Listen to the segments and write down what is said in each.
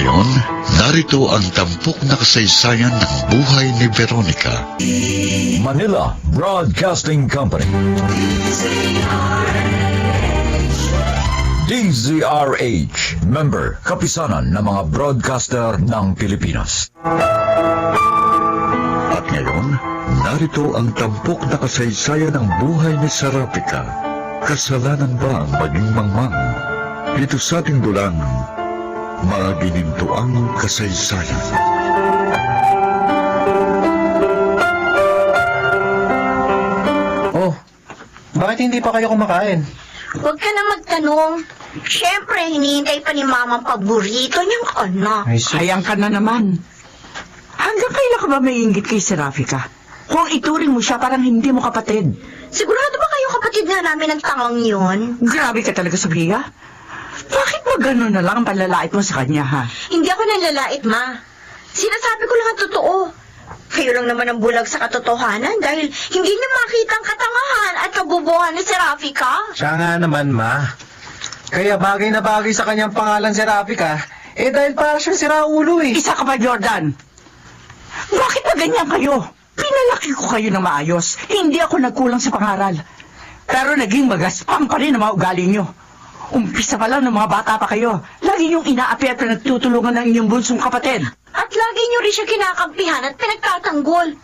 ngayon, narito ang tampok na kasaysayan ng buhay ni Veronica. Manila Broadcasting Company. DZRH, member, kapisanan ng mga broadcaster ng Pilipinas. At ngayon, narito ang tampok na kasaysayan ng buhay ni Serapika. Kasalanan ba ang maging mangmang? Dito sa ating dulang, mga ginintuang kasaysayan. Oh, bakit hindi pa kayo kumakain? Huwag ka na magtanong. Siyempre, hinihintay pa ni Mama ang paborito niyang anak. Hayang ka na naman. Hanggang kailan ka ba maiinggit kay Serapika? Kung ituring mo siya, parang hindi mo kapatid. Sigurado ba kayo kapatid nga namin ng tangang yun? Grabe ka talaga, Sofia. Bakit ba gano'n na lang ang panlalait mo sa kanya, ha? Hindi ako nanlalait, Ma. Sinasabi ko lang ang totoo. Kayo lang naman ang bulag sa katotohanan dahil hindi niyo makita ang katangahan at kabubuhan ni Serapika. Siya nga naman, ma. Kaya bagay na bagay sa kanyang pangalan si Rapika, dahil para siyang siraulo eh. Isa ka pa, Jordan. Bakit ba ganyan kayo? Pinalaki ko kayo ng maayos. Hindi ako nagkulang sa pangaral. Pero naging magaspang pa rin ang mga ugali nyo. Umpisa pa lang ng mga bata pa kayo. Lagi yung inaapi at nagtutulungan ng inyong bunsong kapatid. At lagi niyo rin siya kinakampihan at pinagtatanggol.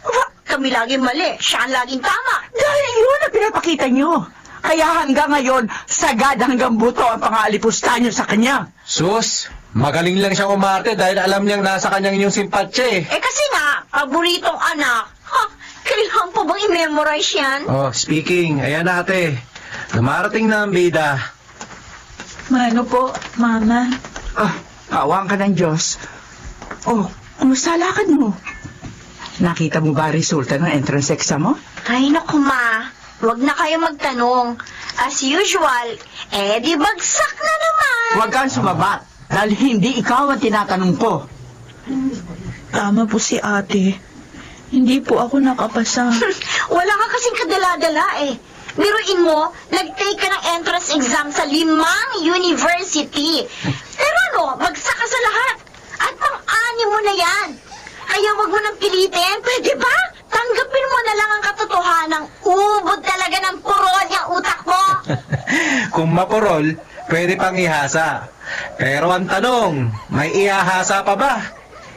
Kami laging mali, siya ang laging tama. Dahil yun ang pinapakita nyo. Kaya hanggang ngayon, sagad hanggang buto ang pang-aalipusta nyo sa kanya. Sus, magaling lang siyang umarte dahil alam niyang nasa kanyang inyong simpatya eh. Kasi nga, paboritong anak. Kailangan pa bang i-memorize yan? Oh, speaking, ayan ate. Dumarating na ang bida. Mano po, Mama? Kawang ka ng Diyos. Oh, kumusta lakad mo? Nakita mo ba resulta ng entrance exam mo? Ay, naku, Ma. Huwag na kayo magtanong. As usual, di bagsak na naman. Huwag kang sumabat dahil hindi ikaw ang tinatanong ko. Tama po si ate. Hindi po ako nakapasa. Wala ka kasing kadala-dala eh. Biruin mo, nag-take ka ng entrance exam sa 5 university. Pero ano, bagsak ka sa lahat. At pang-ani mo na yan. Kaya wag mo nang pilitin, pwede ba? Tanggapin mo na lang ang katotohanan. Ubod talaga ng purol yung utak mo. Kung mapurol, pwede pang ihasa. Pero ang tanong, may ihahasa pa ba?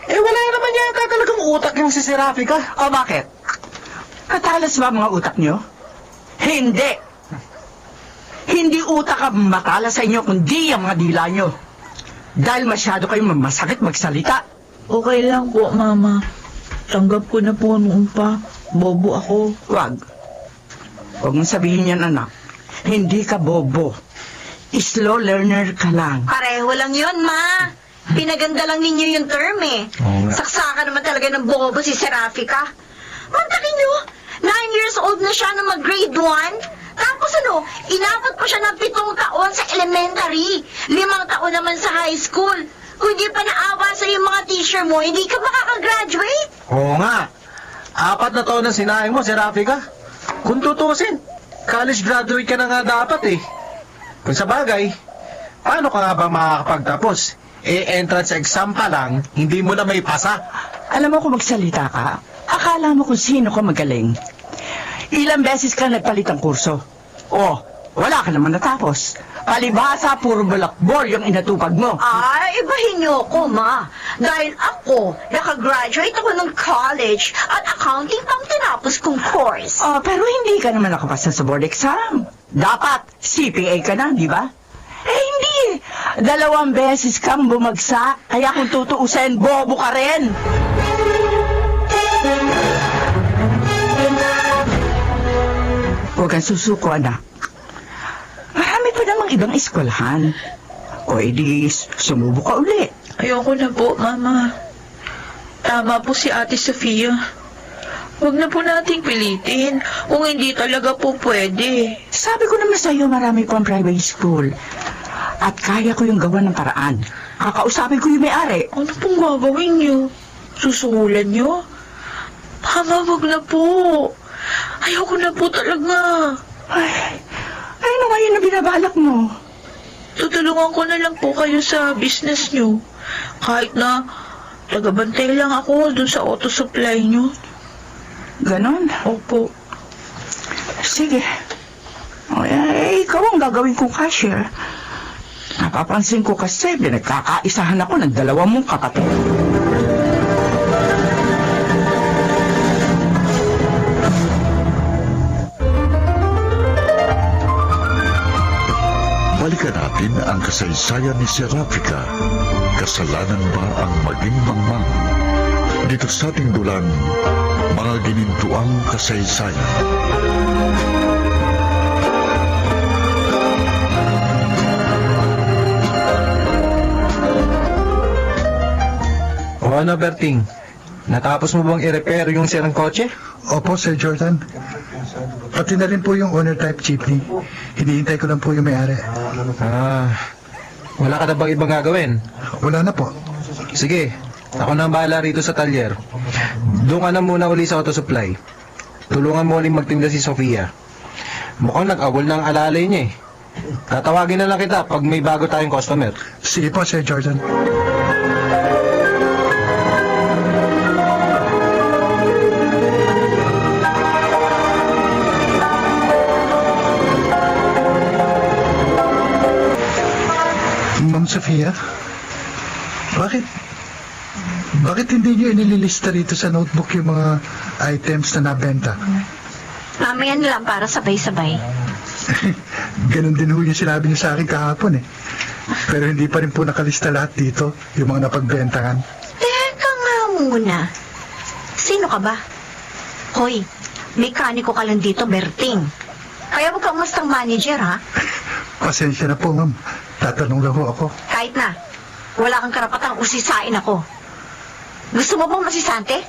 Wala naman yata talagang utak yung si Serapika. O bakit? Matalas ba ang mga utak nyo? Hindi! Hindi utak ang matalas sa inyo kundi ang mga dila nyo. Dahil masyado kayong masakit magsalita. Okay lang po, Mama. Tanggap ko na po noon pa. Bobo ako. Wag. Huwag mong sabihin yan, anak. Hindi ka bobo. Slow learner ka lang. Pareho lang yun, Ma. Pinaganda lang ninyo yung term eh. Oo nga. Saksakan naman talaga ng bobo si Serapika. Mantakin nyo, 9 years old na siya na mag-grade 1. Tapos ano, inabot pa siya ng 7 taon sa elementary. 5 taon naman sa high school. Kung hindi pa naawa sa yung mga teacher mo, hindi ka makakagraduate. Oo nga. 4 na taon na sinayang mo, Serapika. Kung tutusin, college graduate ka na nga dapat eh. Kung sa bagay, paano ka nga ba makakapagtapos? Entrance exam pa lang, hindi mo na may pasa. Alam mo kung magsalita ka, akala mo kung sino ka magaling. Ilang beses ka nagpalit ng kurso. Oh, wala ka naman natapos. Palibhasa, puro balakbor yung inatupag mo. Ay, ibahin niyo ako, Ma. Dahil ako, nakagraduate ako ng college at accounting pang tinapos kong course. Oh, pero hindi ka naman nakapasa sa board exam. Dapat, CPA ka na, di ba? Hindi. 2 beses kang bumagsak. Kaya kung tutuusin, bobo ka rin. Huwag kang susuko, anak. Marami pa namang ibang eskwelahan. O edi, sumubo ka uli. Ayoko na po, Mama. Tama po si Ate Sofia. Huwag na po nating pilitin kung hindi talaga po pwede. Sabi ko naman sa'yo, marami pang private school. At kaya ko yung gawa ng paraan. Kakausapin ko yung may-ari. Ano pong gagawin niyo? Susuhulan niyo? Mama, wag na po. Ayoko na po talaga. Ay, ano ngayon na binabalak mo? Tutulungan ko na lang po kayo sa business niyo. Kahit na tagabantay lang ako dun sa auto supply nyo. Ganon? Opo. Sige. O, ikaw ang gagawin kong cashier. Napapansin ko kasi pinagkakaisahan ako ng 2 mong kapatid. Balikan natin ang kasaysayan ni Serafika. Kasalanan ba ang maging mangmang? Dito sa ating dulang, mga ginintuang kasaysayan. O ano, Berting? Natapos mo bang i-repair yung sirang kotse? Opo, Sir Jordan. Pati na rin po yung owner type jeepney. Hinihintay ko lang po yung may-ari. Wala ka na bang ibang gagawin? Wala na po. Sige, ako na ang bahala rito sa talyer. Doon ka na muna uli sa auto supply. Tulungan mo uling magtinda si Sofia. Mukhang nag-awol na ang alalay niya eh. Tatawagin na lang kita pag may bago tayong customer. Sige po, Sir Jordan. Ma'am Sofia, bakit hindi niyo inililista rito sa notebook yung mga items na nabenta? Mamaya na lang para sabay-sabay. Ganon din ho yung sinabi niyo sa akin kahapon eh. Pero hindi pa rin po nakalista lahat dito, yung mga napagbentahan. Teka nga muna. Sino ka ba? Hoy, mekaniko ka lang dito, Berting. Kaya huwag kang mastang manager, ha? Pasensya na po, ma'am. Tatanong lang ho ako. Kahit na, wala kang karapatang usisain ako. Gusto mo bang masisante?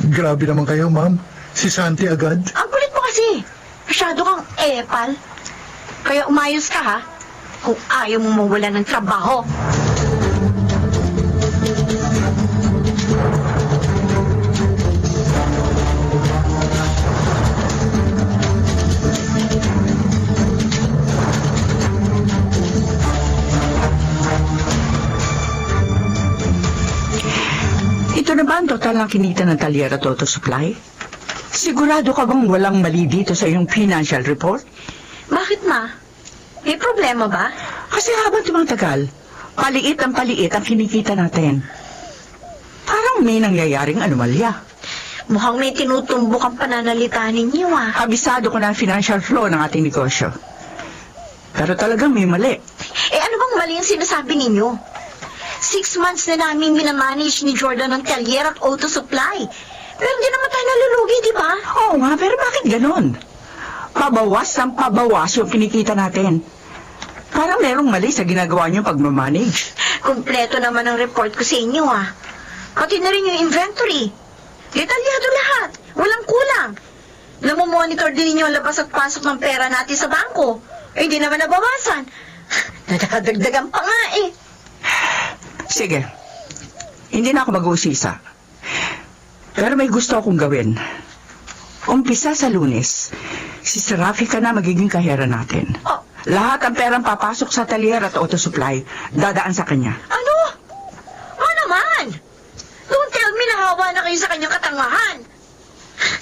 Grabe naman kayo, ma'am. Si Santi agad. Ang kulit mo kasi. Masyado kang epal. Kaya umayos ka, ha? Kung ayaw mo mawala ng trabaho. Ito na ba ang total ng kinita ng talyer at auto supply? Sigurado ka bang walang mali dito sa iyong financial report? Bakit, ma? May problema ba? Kasi habang tumatagal, paliit ang kinikita natin. Parang may nangyayaring anomalya. Mukhang may tinutumbok ang pananalita ninyo, ah. Kabisado ko na ang financial flow ng ating negosyo. Pero talagang may mali. Eh, ano bang mali ang sinasabi ninyo? 6 months na namin minamanage ni Jordan ng talyer at auto supply. Pero hindi naman tayo nalulugi, di ba? Oo nga, pero bakit ganon? Pabawas ng pabawas yung kinikita natin. Parang merong mali sa ginagawa niyo pagmamanage. Kompleto naman ang report ko sa inyo, ah. Pati na rin yung inventory. Detalyado lahat. Walang kulang. Namomonitor din ninyo ang labas at pasok ng pera natin sa bangko. Eh, hindi naman nabawasan. Nadadagdagan pa nga, eh. Sige, hindi na ako mag-uusisa. Pero may gusto akong gawin. Umpisa sa Lunes, si Serafika na magiging kahera natin. Oh. Lahat ang perang papasok sa talyer at auto supply, dadaan sa kanya. Ano? Ano naman? Don't tell me nahawa na kayo sa kanyang katangahan.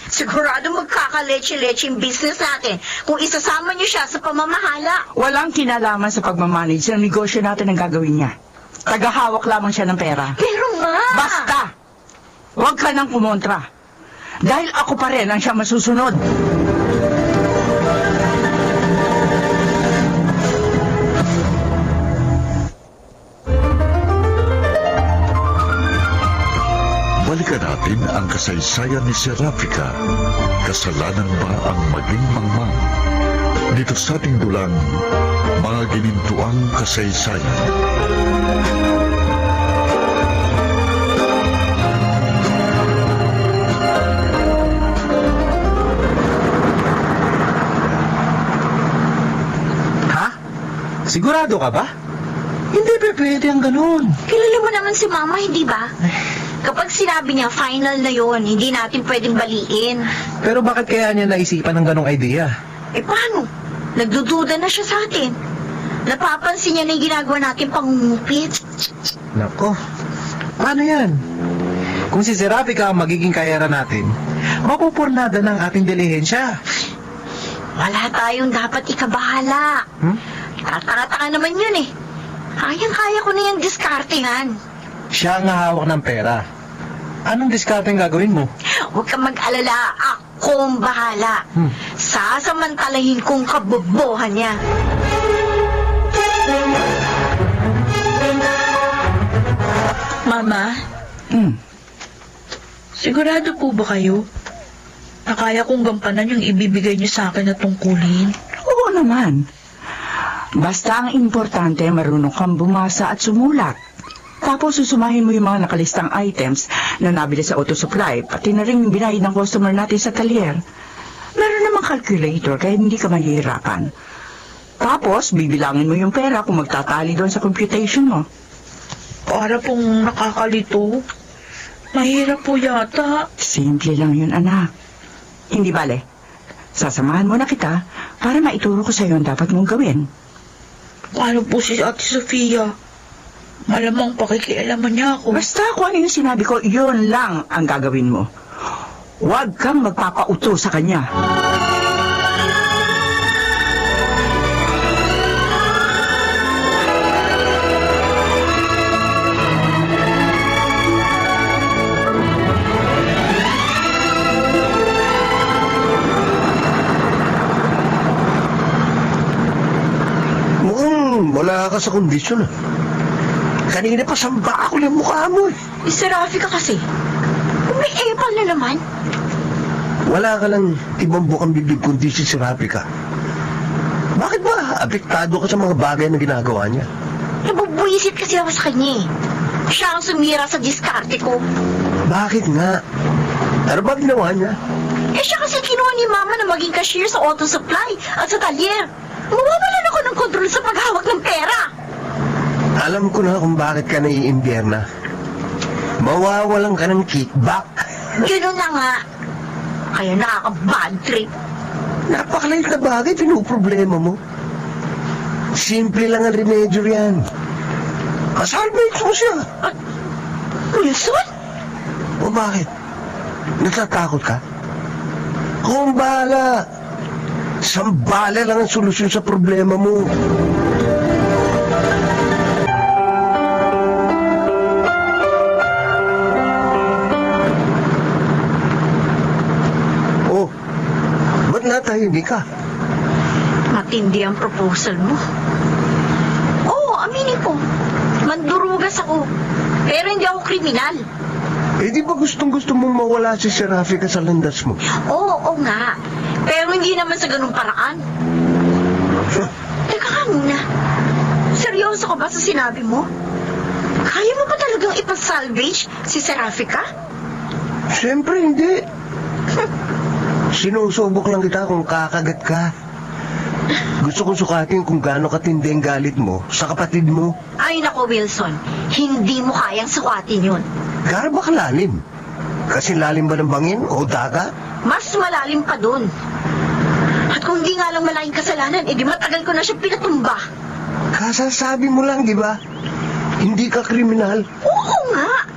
Sigurado magkakaleche-leche yung business natin kung isasama niyo siya sa pamamahala. Walang kinalaman sa pagmamanage ng negosyo natin ang gagawin niya. Tagahawak lamang siya ng pera. Pero nga! Basta! Huwag ka nang kumontra. Dahil ako pa rin ang siya masusunod. Balikan natin ang kasaysayan ni Serafika. Kasalanan ba ang maging mangmang? Dito sa ating dulang, mga ginintuang kasaysayan. Ha? Sigurado ka ba? Hindi pwede ang ganun. Kilala mo naman si Mama, hindi ba? Kapag sinabi niya final na yon, hindi natin pwedeng baliin. Pero bakit kaya niya naisipan ng ganong idea? Eh paano? Nagdududa na siya sa atin. Napapansin niya na yung ginagawa natin pangungupit. Nako, paano yan? Kung si Serapika ang magiging kayara natin, mapupurnada ng ating dilihensya. Wala tayong dapat ikabahala. Tatanga-tanga naman yun eh. Kayang-kaya ko na yung diskartingan. Siya ang hawak ng pera. Anong discarding gagawin mo? Huwag kang mag-alala. Ako ang bahala. Sasamantalahin kong kabobohan niya. Mama, sigurado po ba kayo na kaya kong gampanan yung ibibigay niyo sa akin na tungkulin? Oo naman. Basta ang importante, marunong kang bumasa at sumulat. Tapos susumahin mo yung mga nakalistang items na nabili sa auto supply, pati na rin yung binayad ng customer natin sa talyer. Meron namang calculator kaya hindi ka mahihirapan. Tapos, bibilangin mo yung pera kung magtatali doon sa computation mo. Para pong nakakalito. Mahirap po yata. Simple lang yun, anak. Hindi bale. Sasamahan mo na kita para maituro ko sa iyo ang dapat mong gawin. Paano po si Ate Sofia? Malamang pakikialaman niya ako. Basta kung ano yung sinabi ko, yun lang ang gagawin mo. Huwag kang magpapauto sa kanya. Mukhang wala ka sa kondisyon ah. Kanina pa samba ako ng mukha mo eh. Si Rafika kasi. Umi-epal na naman. Wala ka lang ibang bukang bibig kundi si Serapika. Bakit ba apektado ka sa mga bagay na ginagawa niya? Nabubuisit kasi ako sa kanya eh. Siya ang sumira sa diskarte ko. Bakit nga? Ano ba ginawa niya? Siya kasi kinuha ni Mama na maging cashier sa auto supply at sa talyer. Mawawalan ako ng kontrol sa paghawak ng pera. Alam ko na kung bakit ka naiimbierna. Mawawalan ka ng kickback. Ganun na nga. Kaya nakaka-bad trip. Napakaliit na bagay, pinuproblema mo. Simple lang ang remedyo yan. Kasalvage mo siya. Wilson? O bakit? Natatakot ka? Kung bahala. Sambala lang ang solusyon sa problema mo. Oh, ba't natahimik ka? Matindi ang proposal mo. Oo, aminin ko. Mandurugas ako. Pero hindi ako kriminal. Eh di ba gustong-gusto mong mawala si Serapika sa landas mo? Oo nga. Pero hindi naman sa ganung paraan. Teka ka muna. Seryoso ka ba sa sinabi mo? Kaya mo ba talagang ipasalvage si Serapika? Siyempre hindi. Sinusubok lang kita kung kakagat ka. Gusto kong sukatin kung gaano katindi ang galit mo sa kapatid mo. Ay nako Wilson, hindi mo kayang sukatin yun. Gaano ba kalalim? Kasi lalim ba ng bangin o dagat? Mas malalim pa dun. At kung di nga lang malaking kasalanan, edi matagal ko na siya pinatumba. Kasasabi mo lang, di ba? Hindi ka kriminal. Oo nga.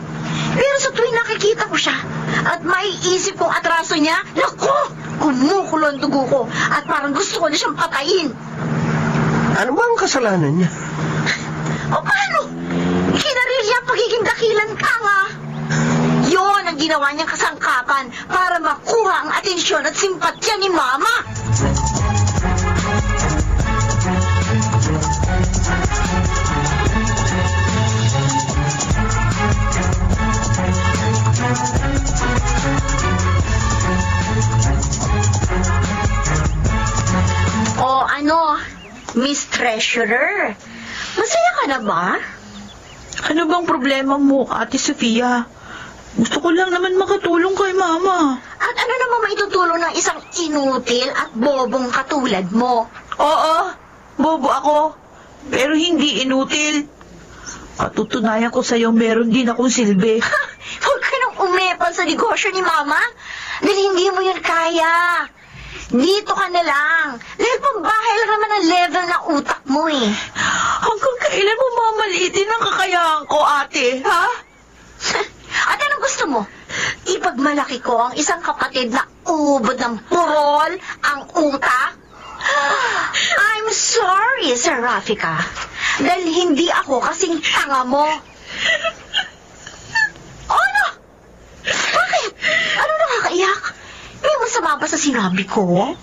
Pero sa tuwing nakikita ko siya at maiisip kong atraso niya, naku, kumukulo ang dugo ko at parang gusto ko na siyang patayin. Ano ba ang kasalanan niya? O paano? Kinarilya pagiging dakilan ka nga. Yun ang ginawa niyang kasangkapan para makuha ang atensyon at simpatya ni Mama. O ano, Miss Treasurer, masaya ka na ba? Ano bang problema mo, Ate Sofia? Gusto ko lang naman makatulong kay Mama. At ano naman maitutulong ng isang inutil at bobong katulad mo? Oo, bobo ako. Pero hindi inutil. Patutunayan ko sa'yo meron din akong silbi. Huwag ka nang umepal sa negosyo ni Mama. Dahil hindi mo yun kaya. Dito ka na lang. Dahil pambahay lang naman ang level ng utak mo eh. Hanggang kailan mo mamaliitin ang kakayaan ko, ate, ha? At anong gusto mo? Ipagmalaki ko ang isang kapatid na ubod ng purol ang utak? I'm sorry, Sir Rafika. Dahil hindi ako kasing tanga mo. Ano? Bakit? Ano nakakaiyak? May masama ba sa sinabi ko?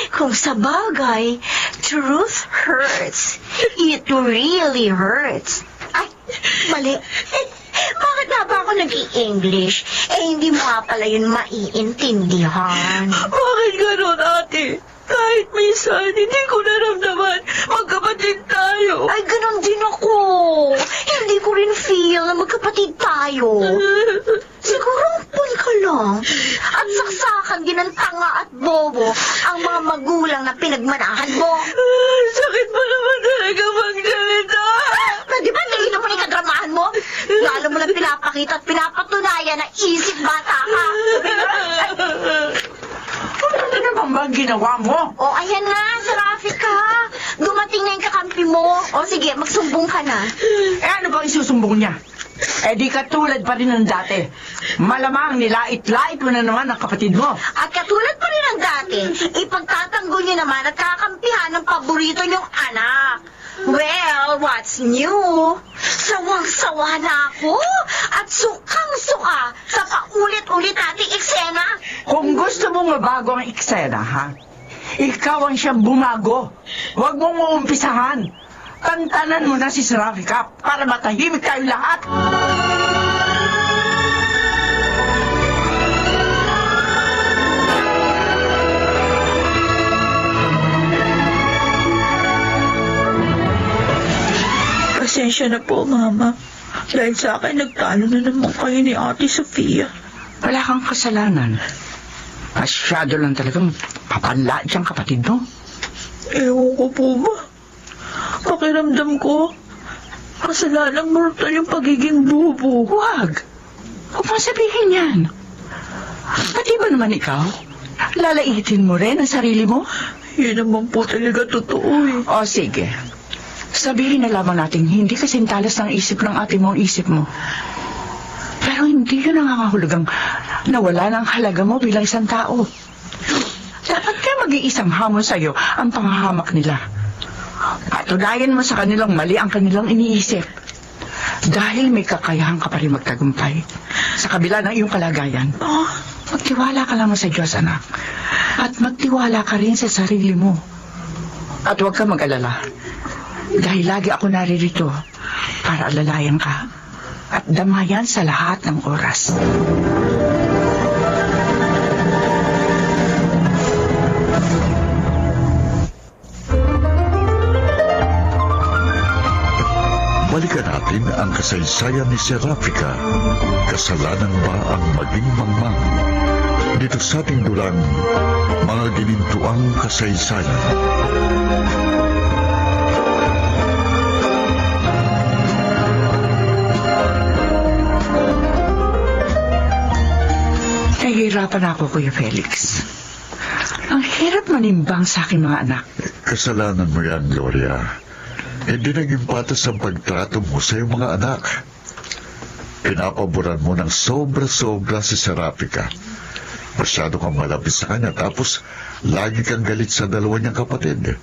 Kung sa bagay, truth hurts. It really hurts. Ay, mali. Bakit nga ba ako nag-i-English? Hindi mo nga pala yun maiintindihan. Bakit gano'n, ate? Kahit minsan, hindi ko naramdaman. Magkapatid tayo. Ay, ganun din ako. Hindi ko rin feel na magkapatid tayo. Siguro pun ka lang. At saksakan din ng tanga at bobo ang mga magulang na pinagmanahan mo. Sakit pa naman talaga magsalita. Di ba tingin mo na yung kadramahan mo? Lalo mo lang pinapakita at pinapatunayan na isip bata ka. Ano naman ba ang ginawa mo? O, ayan nga, si Rafika. Dumating na yung kakampi mo. O, sige, magsumbong ka na. Ano ba isusumbong niya? Di katulad pa rin ng dati. Malamang nilait-lait mo na naman ang kapatid mo. At katulad pa rin ng dati, ipagtatanggol niyo naman at kakampihan ng paborito niyong anak. Well, what's new? Sawang-sawa na ako at sukang-suka sa paulit-ulit nating eksena. Kung gusto mong mabago ang eksena, ha? Ikaw ang siyang bumago. Huwag mong uumpisahan. Tantanan mo na si Rafika para matahimik tayo lahat. Pasensya na po, Mama. Dahil sa akin, nagtalo na naman kayo ni Ate Sofia. Wala kang kasalanan. Masyado lang talagang papanla siyang kapatid mo. Ewan ko po ba? Pakiramdam ko, kasalanang mortal yung pagiging bubo. Huwag. Huwag mo sabihin yan. Pati ba naman ikaw? Lalaitin mo rin ang sarili mo? Yun naman po talaga totoo eh. O sige. Sabihin na lamang natin, hindi kasing talas ng isip ng ate mo ang isip mo. Pero hindi yun nangangahulugang nawala ng halaga mo bilang isang tao. Dapat ka mag-iisang hamon sa'yo ang panghahamak nila. Patunayan mo sa kanilang mali ang kanilang iniisip. Dahil may kakayahan ka pa rin magtagumpay sa kabila ng iyong kalagayan. Magtiwala ka lamang sa Diyos, anak. At magtiwala ka rin sa sarili mo. At huwag ka mag-alala. Dahil lagi ako naririto para alalayan ka at damayan sa lahat ng oras. Balikan natin ang kasaysayan ni Serafika. Kasalanan ba ang maging mangmang? Dito sa ating dulang, mga ginintuang kasaysayan. Nahihirapan ako, Kuya Felix. Ang hirap manimbang sa aking mga anak. Kasalanan mo yan, Gloria. Hindi naging patas ang pagtrato mo sa iyong mga anak. Pinapaboran mo ng sobra-sobra si Serafika. Masyado kang malapit sa kanya, tapos lagi kang galit sa dalawa niyang kapatid.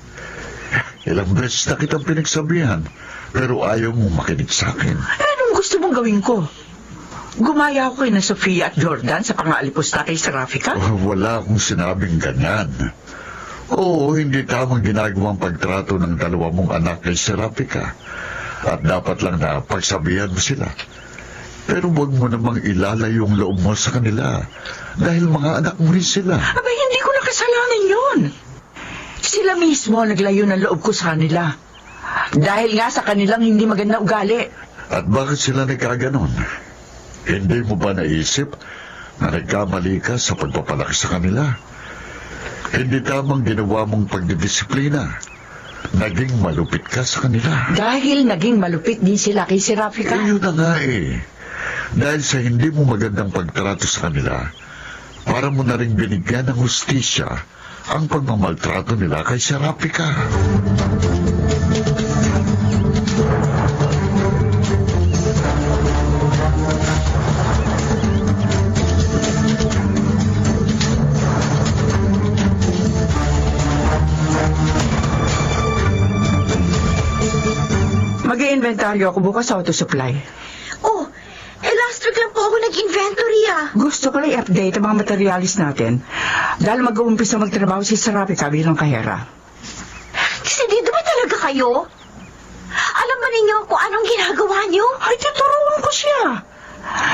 Ilang beses na kitang pinagsabihan, pero ayaw mong makinig sa akin. Anong gusto mong gawin ko? Gumaya ako kay na Sofia at Jordan sa pang-aalipusta kay Serafika? Wala akong sinabing ganyan. Oo, hindi tamang ginagawang pagtrato ng dalawa mong anak kay Serafika. At dapat lang na pagsabihan mo sila. Pero huwag mo namang ilalayo yung loob mo sa kanila. Dahil mga anak mo rin sila. Aba, hindi ko nakasalanan yun. Sila mismo ang naglayo ng loob ko sa kanila. Dahil nga sa kanilang hindi maganda ugali. At bakit sila nagkaganon? Hindi mo ba naisip na nagkamali ka sa pagpapalaki sa kanila? Hindi tamang ginawa mong pagdidisiplina. Naging malupit ka sa kanila. Dahil naging malupit din sila kay Serafika. Yun na nga eh. Dahil sa hindi mo magandang pagtrato sa kanila, para mo na rin binigyan ng hustisya ang pagmamaltrato nila kay Serafika. Mag-iinventaryo ako bukas sa auto supply. Oh, last week lang po ako nag-inventory Gusto ko lang i-update ang mga materialis natin dahil mag-uumpisa magtrabaho si Sarapika bilang kahera. Kasi dito ba talaga kayo? Alam ba ninyo kung anong ginagawa niyo? Ay, tuturuan ko siya.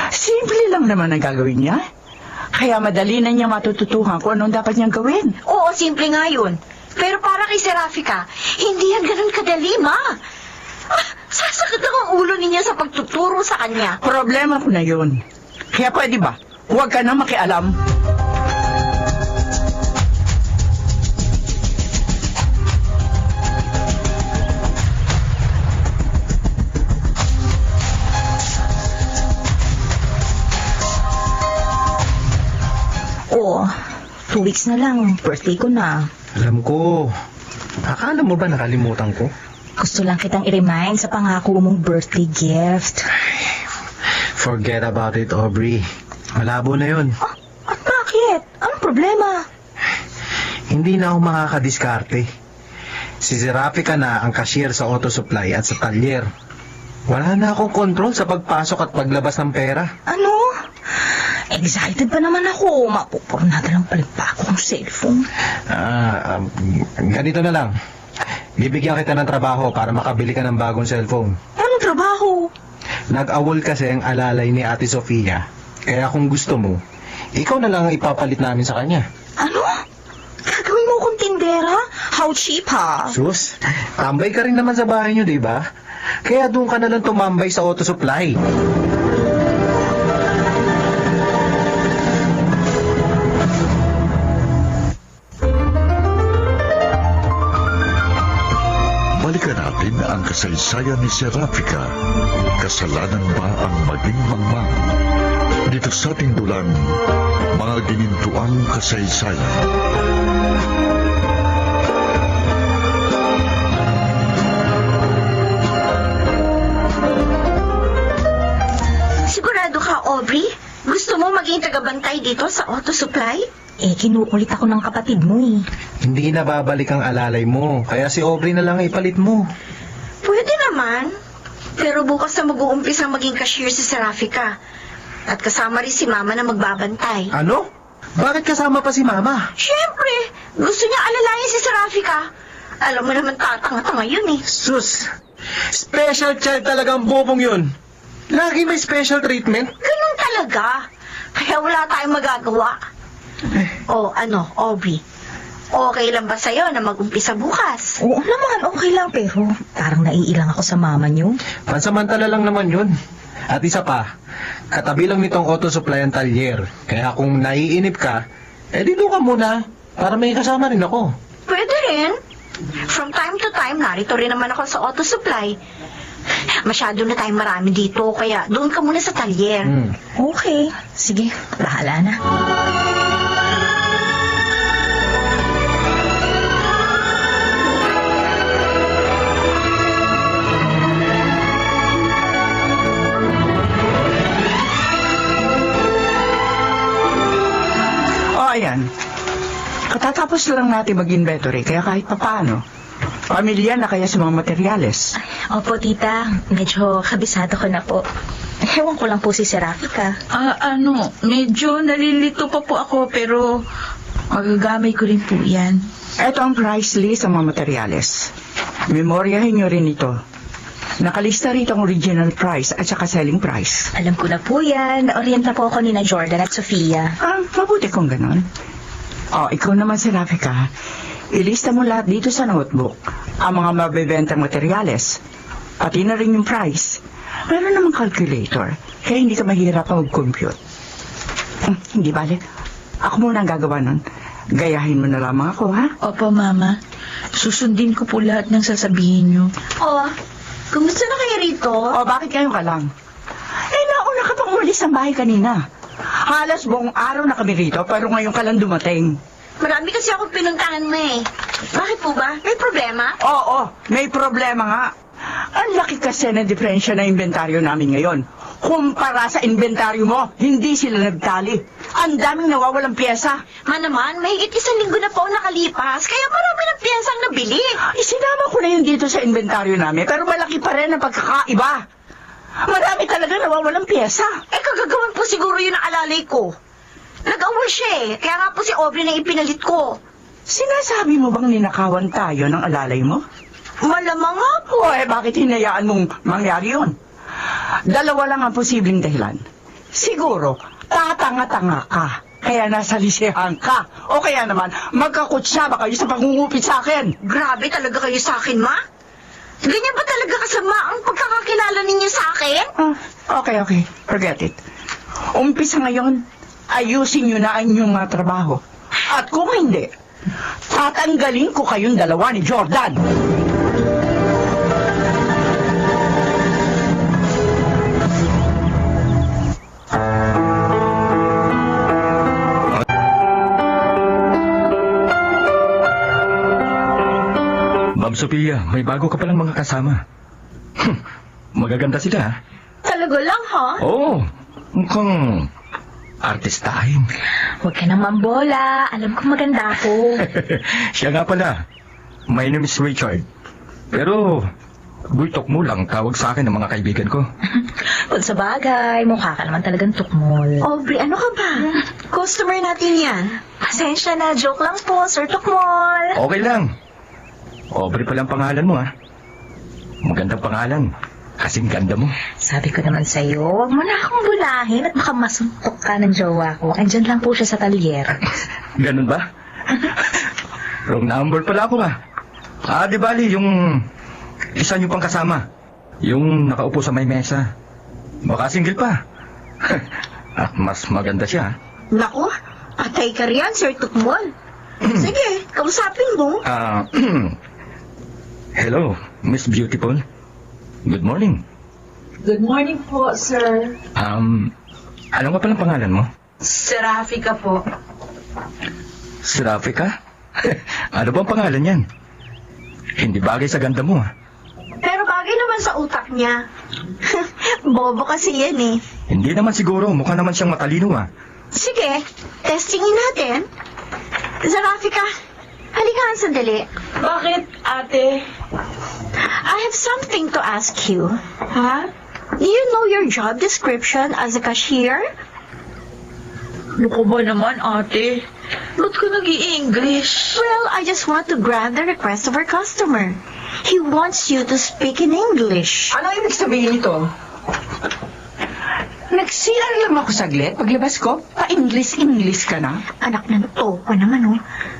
Simple lang naman ang gagawin niya. Kaya madali na niya matututuhan kung anong dapat niyang gawin. Oo, simple nga yun. Pero para kay Serafika, hindi yan ganun kadali, ma. Sasakit lang ang ulo niya sa pagtuturo sa kanya. Problema ko na yun. Kaya pwede ba, huwag ka na makialam. Oo, 2 weeks na lang, birthday ko na. Alam ko. Akala mo ba nakalimutan ko? Gusto lang kitang i-remind sa pangako mong birthday gift. Forget about it, Aubrey. Malabo na yun. At bakit? Anong problema? Hindi na ako makakadiskarte. Si Serapika na ang cashier sa auto supply at sa talyer. Wala na akong control sa pagpasok at paglabas ng pera. Ano? Excited pa naman ako. Mapupurnada lang pala pa akong cellphone. Ganito na lang. Bibigyan kita ng trabaho para makabili ka ng bagong cellphone. Anong trabaho? Nag-awol kasi ang alalay ni Ate Sofia. Kaya kung gusto mo, ikaw na lang ang ipapalit namin sa kanya. Ano? Gagawin mo akong tindera? How cheap, ha? Sus, tambay ka rin naman sa bahay niyo, di ba? Kaya doon ka na lang tumambay sa auto supply. Balikan natin ang kasaysayan ni Serapika. Kasalanan ba ang maging mangmang? Dito sa ating dulang, mga ginintuang kasaysayan. Sigurado ka, Aubrey? Gusto mo maging tagabantay dito sa auto supply? Kinukulit ako ng kapatid mo eh. Hindi na babalik ang alalay mo, kaya si Aubrey na lang ang ipalit mo. Pwede naman. Pero bukas na mag-uumpisa maging cashier si Serafika. At kasama rin si Mama na magbabantay. Ano? Bakit kasama pa si Mama? Siyempre, gusto niya alalayan si Serafika. Alam mo naman tatanga-tanga yun eh. Sus! Special child talagang bobong yun. Lagi may special treatment. Ganun talaga. Kaya wala tayong magagawa. Aubrey? Okay lang ba sa'yo na mag-umpisa bukas? Oo naman, okay lang, pero parang naiilang ako sa mama niyo. Pansamantala lang naman yun. At isa pa, katabi lang nitong auto supply ang talyer. Kaya kung naiinip ka, dito ka muna para may kasama rin ako. Pwede rin. From time to time, narito rin naman ako sa auto supply. Masyado na tayong marami dito, kaya doon ka muna sa talyer. Okay, sige, bahala na. Ayan. Katatapos lang natin mag-inventory, kaya kahit papaano, pamilya na kaya sa mga materyales. Opo, tita, medyo kabisado ko na po. Ewan ko lang po si Serafika. Medyo nalilito pa po ako pero magagamay ko rin po yan. Ito ang price list ng mga materyales. Memoryahin nyo rin ito. Nakalista rito ang original price at saka selling price. Alam ko na po yan. Naorient na po ako ni na Jordan at Sofia. Mabuti kung ganon. Ikaw naman, Serafika. Ilista mo lahat dito sa notebook ang mga mabebentang materyales. Pati na rin yung price. Meron namang calculator, kaya hindi ka mahirap mag-compute. Hindi balik. Ako muna ang gagawa nun. Gayahin mo na lamang ako, ha? Opo, Mama. Susundin ko po lahat ng sasabihin niyo. Kumusta na kayo rito? Bakit ngayon ka lang? Nauna ka pang umalis ang bahay kanina. Halos buong araw na kami rito, pero ngayon ka lang dumating. Marami kasi akong pinuntahan mo eh. Bakit po ba? May problema? Oo, may problema nga. Ang laki Malaki kasi na diferensya na inventaryo namin ngayon. Kumpara sa inventaryo mo, hindi sila nagtali. Ang daming nawawalang pyesa. Naman, mahigit 1 linggo na po ang nakalipas, kaya marami ng piyensang nabili. Isinama ko na yun dito sa inventaryo namin, pero malaki pa rin ang pagkakaiba. Marami talaga nawawalang pyesa. Kagagawan po siguro yun ang alalay ko. Nag-away siya kaya nga po si Aubrey na ipinalit ko. Sinasabi mo bang ninakawan tayo ng alalay mo? Malamang nga po. O bakit hinayaan mong mangyari yun? Dalawa lang ang posibleng dahilan. Siguro, tatanga-tanga ka. Kaya nasa lisehan ka. O kaya naman, magkakutsaba kayo sa pangungupit sa akin. Grabe talaga kayo sa akin, ma. Ganyan ba talaga kasama ang pagkakakilala ninyo sa akin? Okay. Forget it. Umpisa ngayon, ayusin nyo na ang inyong mga trabaho. At kung hindi, tatanggalin ko kayong dalawa ni Jordan. Ma'am Sophia, may bago ka palang mga kasama. Magaganda sila, ha? Talaga lang, ha? Oo, mukhang artistahin. Huwag ka naman bola. Alam ko maganda ako. Siya nga pala. My name is Richard. Pero, bultok mo lang tawag sa akin ng mga kaibigan ko. Kung sa bagay, mukha ka naman talagang tukmol. Aubrey, ano ka ba? Customer natin yan. Pasensya na, joke lang po, Sir Tukmol. Okay lang. Aubrey palang pangalan mo, ha? Magandang pangalan. Kasing ganda mo. Sabi ko naman sa'yo, huwag mo na akong bulahin at baka masuntok ka ng jowa ko. Andyan lang po siya sa talyer. Ganun ba? Wrong number pala ako, ha? Di bali, yung isa niyo pang kasama. Yung nakaupo sa may mesa. Baka single pa. At mas maganda siya, ha? Naku, patay ka riyan, Sir Tukmol. Sige, kausapin mo. Hello, Miss Beautiful. Good morning. Good morning po, sir. Ano nga palang pangalan mo? Serafika po. Serafika? Ano bang pangalan yan? Hindi bagay sa ganda mo, ha? Pero bagay naman sa utak niya. Bobo kasi yan eh. Hindi naman siguro. Mukha naman siyang matalino, ha? Sige, testingin natin. Zarafika, halika nga sandali. Bakit, ate? I have something to ask you. Huh? Do you know your job description as a cashier? Ano ko ba naman, ate? Ba't ka nag-i-English? Well, I just want to grant the request of our customer. He wants you to speak in English. Ano ibig sabihin nito? Nag-CR lang ako saglit. Paglabas ko, pa-English ka na. Anak ng toko naman, oh.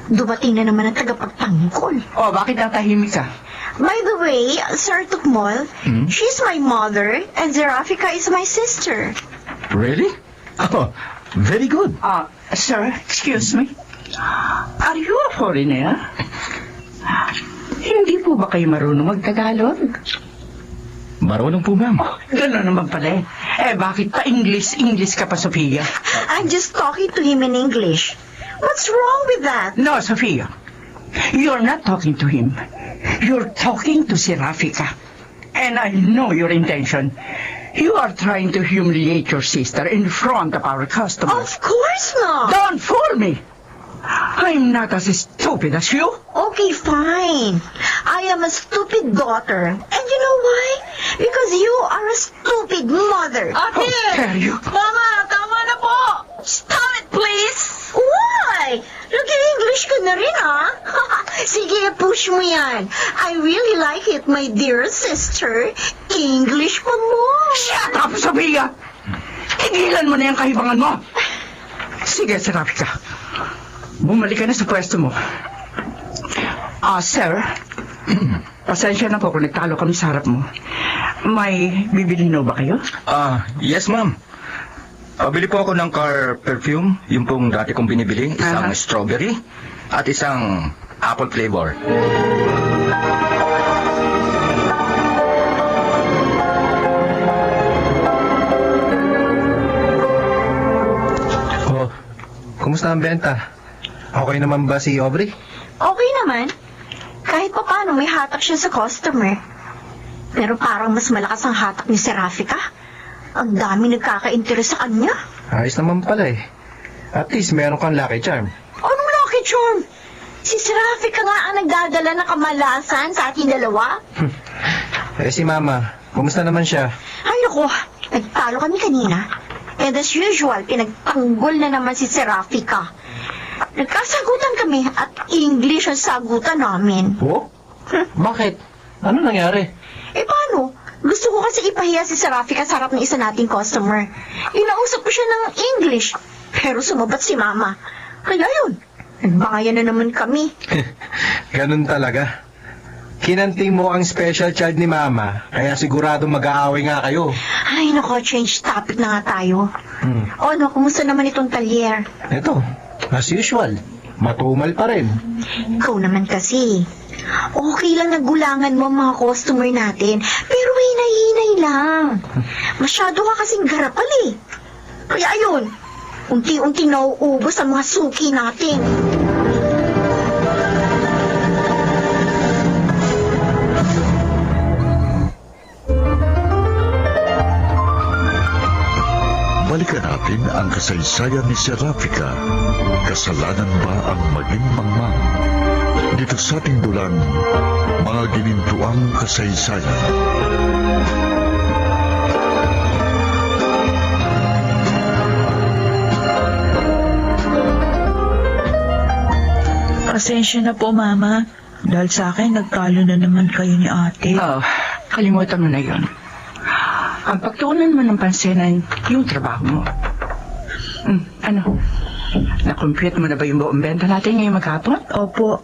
Dumating na naman ang tagapagtanggol. Oh, bakit natahimik ka? By the way, Sir Tukmol, she's my mother and Zarafika is my sister. Really? Oh, very good. Sir, excuse me. Are you a foreigner? Hindi po ba kayo marunong magtagalog? Marunong po, ma'am. Gano'n naman pala eh. Bakit pa English ka pa, Sophia? I'm just talking to him in English. What's wrong with that? No, Sophia. You're not talking to him. You're talking to Serafika. And I know your intention. You are trying to humiliate your sister in front of our customers. Of course not. Don't fool me. I'm not as stupid as you. Okay, fine. I am a stupid daughter. And you know why? Because you are a stupid mother. How dare you? Mama, tama na po. Stop it, please. Why? Nag-English ka na rin, ha? Sige, push mo yan. I really like it, my dear sister. English pa mo. Shut up, Sophia! Tigilan mo na yung kahibangan mo. Sige, Serafika. Bumalik ka na sa pwesto mo. Sir. Pasensya na po kung nagtalo kami sa harap mo. May bibili na ba kayo? Yes, ma'am. Pabili po ako ng car perfume, yung pong dati kong binibili, isang strawberry at isang apple flavor. Oh, kumusta ang benta? Okay naman ba si Aubrey? Okay naman. Kahit pa paano may hatak siya sa customer. Pero parang mas malakas ang hatak ni Serafika. Ang dami nagkaka-interes sa kanya. Ayos naman pala eh. At least meron kang lucky charm. Anong lucky charm? Si Serafika nga ang nagdadala ng kamalasan sa ating dalawa. Eh si Mama, kumusta naman siya? Ay naku, nagtalo kami kanina. And as usual, pinagtanggol na naman si Serafika. Nagkasagutan kami at English ang sagutan namin. Oh? Bakit? Ano nangyari? Eh paano? Gusto ko kasi ipahiya si Serafika sa harap ng isa nating customer. Inausap ko siya ng English, pero sumabat si Mama. Kaya yun, nagbangayan na naman kami. Ganun talaga. Kinanting mo ang special child ni Mama, kaya sigurado mag-aaway nga kayo. Ay nako, change topic na nga tayo. O ano, kumusta naman itong talyer? Ito, as usual, matumal pa rin. Ikaw naman kasi. Okay lang nagulangan mo ang mga customer natin, pero hinay-hinay lang. Masyado ka kasing garapal eh. Kaya ayun, unti-unti nauubos ang mga suki natin. Balikan natin ang kasaysayan ni Serafika. Kasalanan ba ang maging mangmang? Dito sa ating dulang, mga ginintuang kasaysayan. Pasensya na po, Mama. Dahil sa akin, nagtalo na naman kayo ni ate. Oh, kalimutan mo na yun. Ang pagtuunan mo ng pansinan, yung trabaho mo. Ano? Na-compute mo na ba yung buong benta natin ngayong maghapon? Opo.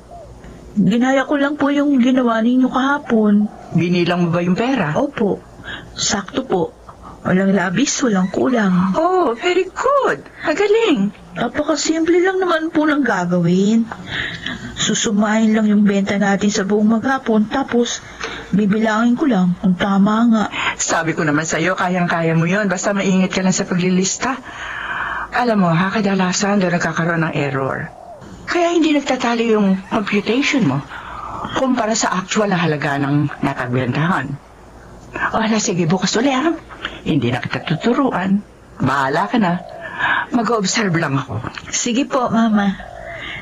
Ginaya ko lang po yung ginawa ninyo kahapon. Binilang mo ba yung pera? Opo. Sakto po. Walang labis, walang kulang. Oh, very good. Magaling. Napakasimple lang naman po ng gagawin. Susumahin lang yung benta natin sa buong maghapon, tapos bibilangin ko lang kung tama nga. Sabi ko naman sa'yo, kayang-kaya mo yun. Basta maingat ka lang sa paglilista. Alam mo, kadalasan doon nagkakaroon ng error. Kaya hindi nagtatali yung computation mo kumpara sa actual na halaga ng nakagbentahan. O hala, sige, bukas ulit ha. Hindi na kita tuturuan. Bahala ka na. Mag-observe lang ako. Sige po, Mama.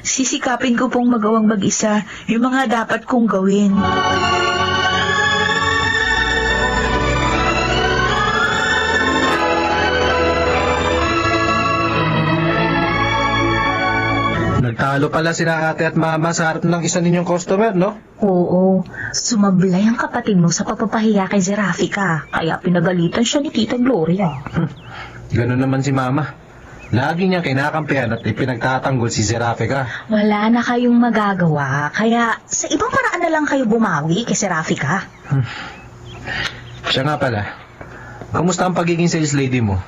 Sisikapin ko pong magawang mag-isa yung mga dapat kong gawin. Nagtalo pala sina ate at mama sa harap ng isa ninyong customer, no? Oo, sumablay ang kapatid mo sa papapahiya kay Serafika, kaya pinagalitan siya ni Tita Gloria. Ganun naman si mama. Lagi niya kinakampihan at ipinagtatanggol si Serafika. Wala na kayong magagawa, kaya sa ibang paraan na lang kayo bumawi kay Serafika. Siya nga pala, kamusta ang pagiging sales lady mo?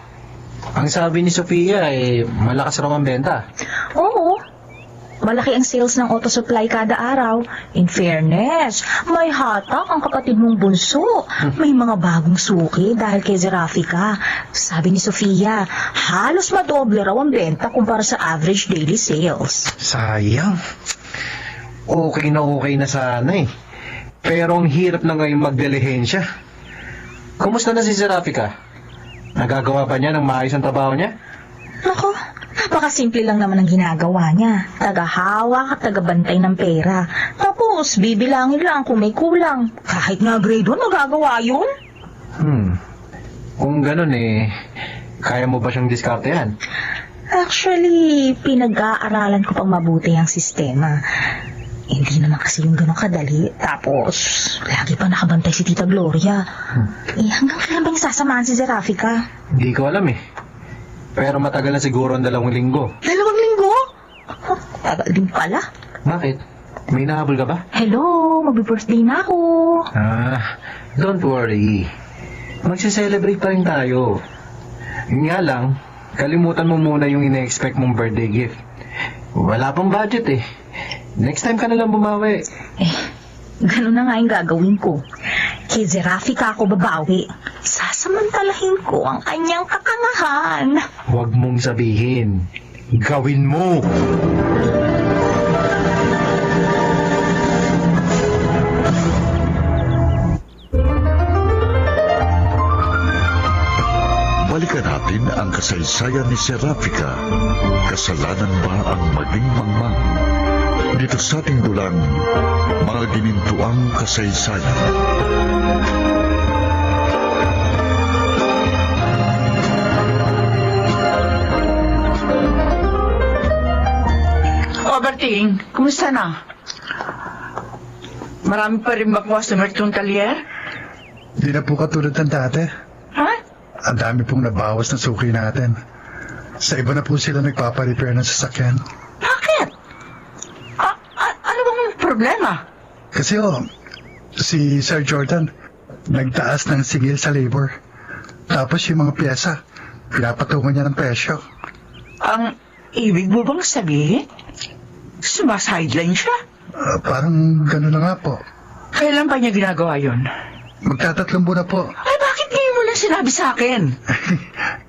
Ang sabi ni Sofia malakas raw ang benta. Oo, malaki ang sales ng auto supply kada araw. In fairness, may hatak ang kapatid mong bunso. May mga bagong suki dahil kay Serafika. Sabi ni Sofia, halos madoble raw ang benta kumpara sa average daily sales. Sayang. Okay na sana eh. Pero ang hirap na ngayon magdelehensya. Kumusta na si Serafika? Nagagawa ba niya ng maayos ang trabaho niya? Nako, napakasimple lang naman ang ginagawa niya. Tagahawak at tagabantay ng pera. Tapos, bibilangin lang kung may kulang. Kahit nga grade 1, magagawa yun. Kung ganun kaya mo ba siyang diskartehan? Actually, pinag-aaralan ko pang mabuti ang sistema. Hindi naman kasi yung gano'ng kadali. Tapos, lagi pa nakabantay si Tita Gloria. Hanggang kailan ba niya sasamahan si Serafika? Hindi ko alam Pero matagal na siguro ang 2 linggo. 2 linggo? Tagal din pala. Bakit? May nahabol ka ba? Hello, magbe-birthday na ako. Don't worry. Magse-celebrate pa rin tayo. Yun nga lang, kalimutan mo muna yung ine-expect mong birthday gift. Wala pang budget Next time ka na lang bumawi. Ganun na nga yung gagawin ko. Kay Serafika ako babawi. Sasamantalahin ko ang kanyang kakangahan. Huwag mong sabihin. Gawin mo! Balikan natin ang kasaysayan ni Serafika. Kasalanan ba ang maging mangmang? Dito sa ating dulang, mga ginintuang kasaysayan. O, Berting, kumusta na? Marami pa rin ba customer itong talyer? Di na po katulad ng dati. Ha? Ang dami pong nabawas na suki natin. Sa iba na po sila nagpaparepair ng sasakyan. Bakit? Ano bang problema? Kasi si Sir Jordan, nagtaas ng singil sa labor. Tapos yung mga pyesa, pinapatungan niya ng presyo. Ang ibig mo bang sabihin? Sumasideline siya? Parang gano'n na nga po. Kailan pa niya ginagawa yun? Magtatatlong buwan na po. Ay, bakit ngayon mo lang sinabi sa akin?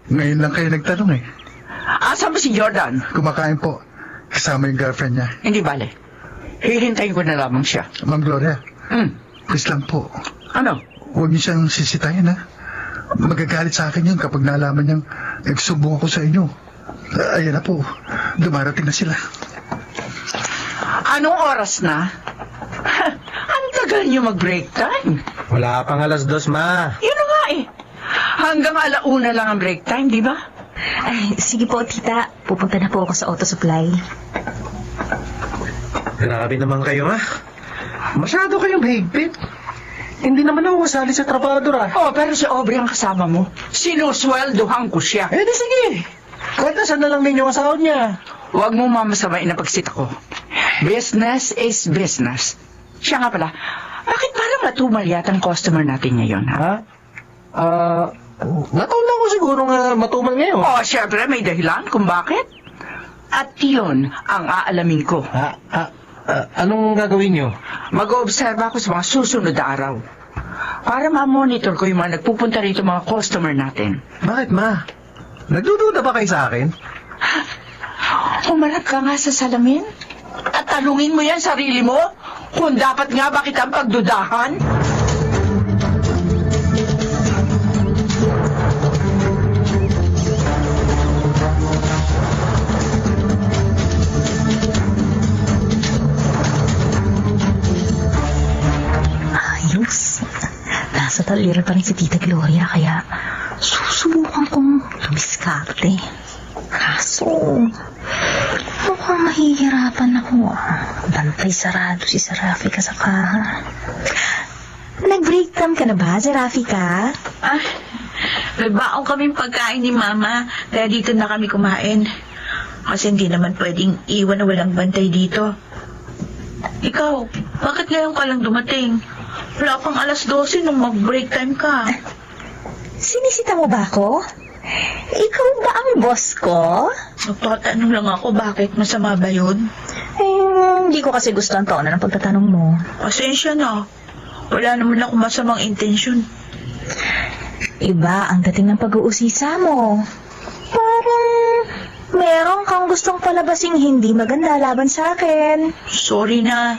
Ngayon lang kayo nagtanong eh. Asan ba si Jordan? Kumakain po. Kasama yung girlfriend niya. Hindi bale. Hihintayin ko na lamang siya. Ma'am Gloria, Hmm. please lang po. Ano? Huwag niyo siyang sisitahin ha. Magagalit sa akin yun kapag nalaman niyang nagsumbong ako sa inyo. Ayan na po. Dumarating na sila. Anong oras na? Ang tagal niyo mag-break time. Wala pang 2:00, ma. Yun na nga eh. Hanggang 1:00 lang ang break time, di ba? Ay, sige po, tita. Pupunta na po ako sa auto supply. Grabe naman kayo, ha? Masyado kayong higpit. Hindi naman ako kasali sa trabador, ha? Oh, pero si Aubrey ang kasama mo. Sinusweldohan ko siya. Eh, di sige. Kahit nasan na lang ninyo ang sahod niya. Huwag mo mamasamain ang pagsita ko. Business is business. Siya nga pala, bakit parang matumal yata ang customer natin ngayon, ha? Nataon lang ko siguro nga matumal ngayon. Oh, syempre may dahilan kung bakit. At yun ang aalamin ko. Anong gagawin niyo? Mag-oobserba ako sa mga susunod na araw. Para ma-monitor ko yung mga nagpupunta rito mga customer natin. Bakit, ma? Nagdududa ba kayo sa akin? Humarap ka nga sa salamin at tanungin mo yan sarili mo kung dapat nga ba kitang pagdudahan. Ayos. Nasa talira pa rin si Tita Gloria, kaya susubukan kong lumiskarte. Kaso, mukhang mahihirapan ako. Bantay sarado si Serafika sa kaha. Nag-break time ka na ba, Serafika? May baong kaming pagkain ni Mama, kaya dito na kami kumain. Kasi hindi naman pwedeng iwan na walang bantay dito. Ikaw, bakit ngayon ka lang dumating? Wala pang 12:00 nung mag-break time ka. Sinisita mo ba ako? Ikaw ba ang boss ko? Nagtatanong lang ako, bakit masama ba yun? Hindi ko kasi gusto ang tono ng pagtatanong mo. Pasensya na. Wala naman ako masamang intensyon. Iba ang dating ng pag-uusisa mo. Parang meron kang gustong palabasing hindi maganda laban sa akin. Sorry na.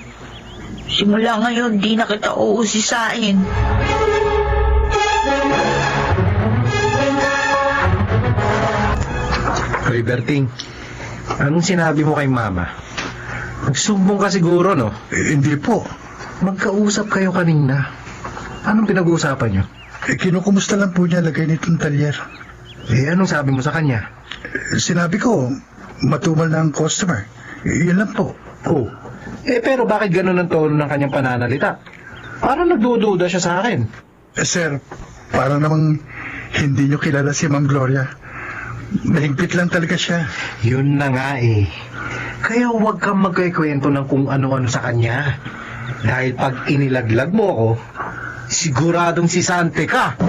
Simula ngayon, di na kita uusisain. Hey, Berting. Anong sinabi mo kay Mama? Nagsumbong ka siguro, no? Hindi po. Magkausap kayo kanina. Anong pinag-uusapan niyo? Kinukumusta lang po niya lagay nitong talyer. Anong sabi mo sa kanya? Sinabi ko, matumal na ang customer. Yun lang po. Oh. Pero bakit ganun ang tono ng kanyang pananalita? Parang nagdududa siya sa akin. Sir, parang namang hindi niyo kilala si Ma'am Gloria. Mahigpit lang talaga siya. Yun na nga eh. Kaya huwag kang magkikwento ng kung ano-ano sa kanya. Dahil pag inilaglag mo ako, siguradong sisante ka.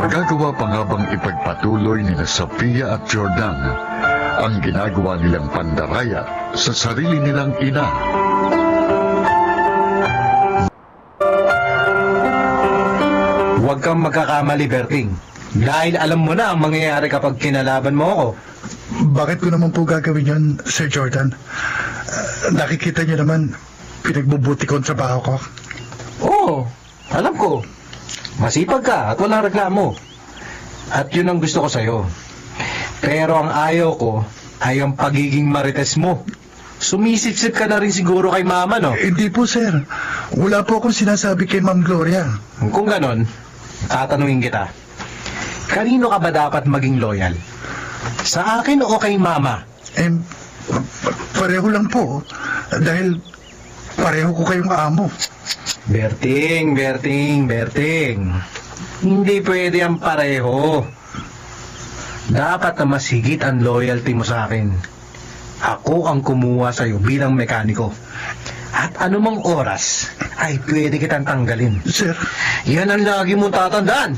Magagawa pa nga bang ipagpatuloy ni Sophia at Jordan ang ginagawa nilang pandaraya sa sarili nilang ina? Huwag kang magkakamali, Berting. Dahil alam mo na ang mangyayari kapag kinalaban mo ako. Bakit ko naman po gagawin yun, Sir Jordan? Nakikita niyo naman, pinagbubuti ko ang trabaho ko. Oo, alam ko. Masipag ka at walang reklamo. At yun ang gusto ko sa'yo. Pero ang ayaw ko ay ang pagiging marites mo. Sumisip-sip ka na rin siguro kay Mama, no? Hindi po, sir. Wala po akong sinasabi kay Ma'am Gloria. Kung ganon, tatanungin kita. Kanino ka ba dapat maging loyal? Sa akin o kay Mama? Eh, pareho lang po. Dahil pareho ko kayong amo. Berting. Hindi pwede ang pareho. Dapat na mas higit ang loyalty mo sa akin. Ako ang kumuha sa'yo bilang mekaniko. At anumang oras ay pwede kitang tanggalin. Sir, Yan ang lagi mong tatandaan.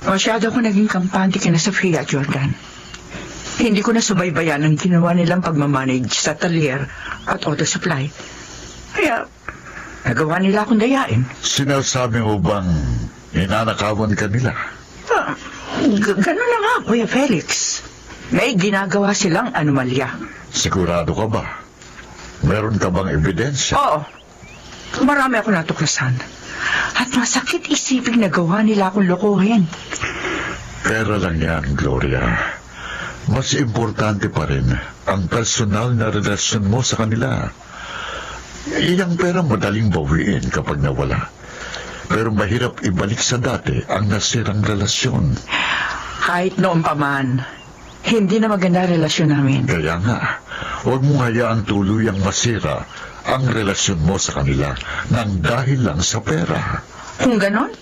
Masyado ako naging kampante kina Sofia, Jordan. Hindi ko na subaybayan ang ginawa nilang pagmamanage sa talyer at auto supply. Kaya, nagawa nila akong dayain. Sinasabi mo bang inanakawan ka nila? Ganun na nga, Kuya Felix. May ginagawa silang anomalya. Sigurado ka ba? Meron ka bang ebidensya? Oo. Marami ako natuklasan. At masakit isipin na gawa nila akong lokohin. Pera lang yan, Gloria. Mas importante pa rin ang personal na relasyon mo sa kanila. Iyang pera madaling bawiin kapag nawala. Pero mahirap ibalik sa dati ang nasirang relasyon. Kahit noon pa man, hindi na maganda relasyon namin. Kaya nga, huwag mong hayaang tuluyang masira ang relasyon mo sa kanila nang dahil lang sa pera. Kung ganon,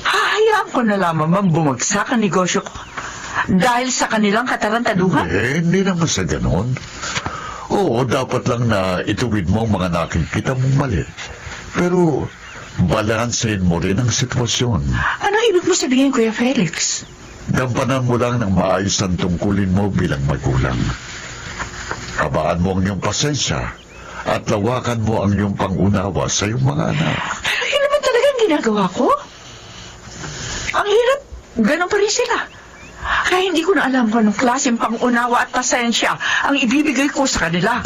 hahayaan ko na lamang bang bumagsak ang negosyo ko dahil sa kanilang katarantaduhan? Hindi naman sa ganon. Oo, dapat lang na ituwid mo ang mga nakikita mong mali. Pero, balansehin mo rin ang sitwasyon. Ano ibig mo sabihin, Kuya Felix? Gampanan mo lang ng maayos ang tungkulin mo bilang magulang. Habaan mo ang iyong pasensya at lawakan mo ang iyong pangunawa sa iyong mga anak. Pero yun naman talaga ang ginagawa ko. Ang hirap, ganon pa rin sila. Kaya hindi ko na alam kung anong klaseng pangunawa at pasensya ang ibibigay ko sa kanila.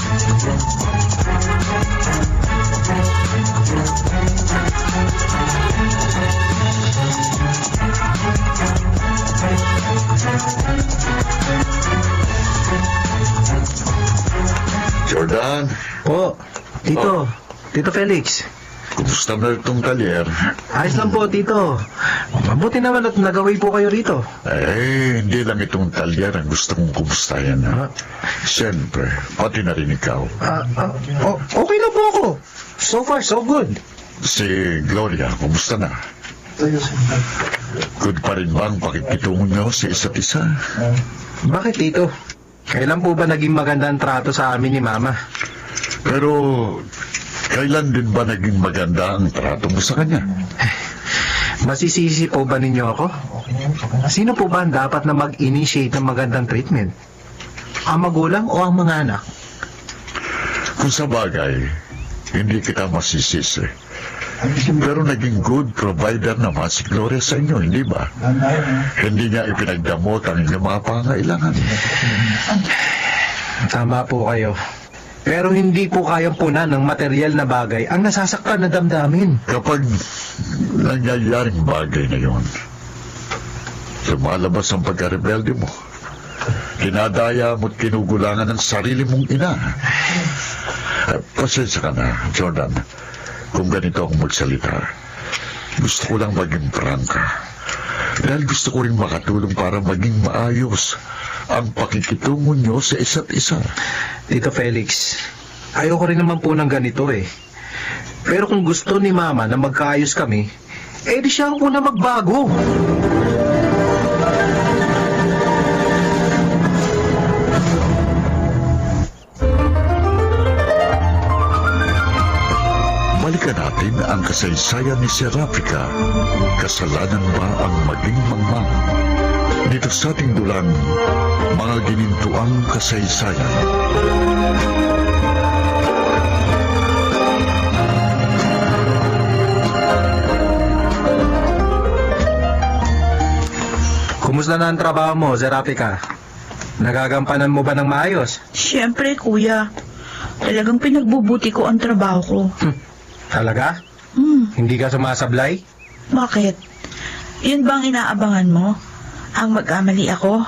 Jordan, Po, Tito. Tito Felix. kumusta na itong talyer? Ayos lang po, Tito. Mabuti naman at nagaway po kayo rito. Hindi lang itong talyer ang gusto kong kumustahin. Siyempre, pati na rin ikaw. Okay na po ako. So far, so good. Si Gloria, kumusta na? Good pa rin ba ang pakikitungo niyo sa isa't isa? Bakit, Tito? Kailan po ba naging maganda ang trato sa amin ni Mama? Pero, kailan din ba naging maganda ang trato mo sa kanya? Masisisi po ba ninyo ako? Sino po ba ang dapat na mag-initiate ng magandang treatment? Ang magulang o ang mga anak? Kung sa bagay, hindi kita masisisi. Pero naging good provider naman si Gloria sa inyo, hindi ba? Hindi niya ipinagdamot ang inyong mga pangailangan. Tama po kayo. Pero hindi po kayang punan ng material na bagay ang nasasaktan na damdamin. Kapag nangyayaring bagay na yon, lumalabas ang pagkarebelde mo. Dinadaya mo't kinugulangan ng sarili mong ina. Pasensya ka na, Jordan. Kung ganito akong magsalita, gusto ko lang maging prangka. Dahil gusto ko rin makatulong para maging maayos ang pakikitungo nyo sa isa't isa. Tito Felix, ayoko rin naman po ng ganito eh. Pero kung gusto ni Mama na magkaayos kami, di siya ang una magbago. Balikan natin ang kasaysayan ni Serafika. Kasalanan ba ang maging mangmang? Dito sa ating dulang, mga ginintuang kasaysayan. Kumusta na ang trabaho mo, Serapika? Nagagampanan mo ba ng maayos? Siyempre, kuya. Talagang pinagbubuti ko ang trabaho ko. Talaga? Hmm, Hindi ka sumasablay? bakit? Yun bang inaabangan mo? Ang mag-amali ako?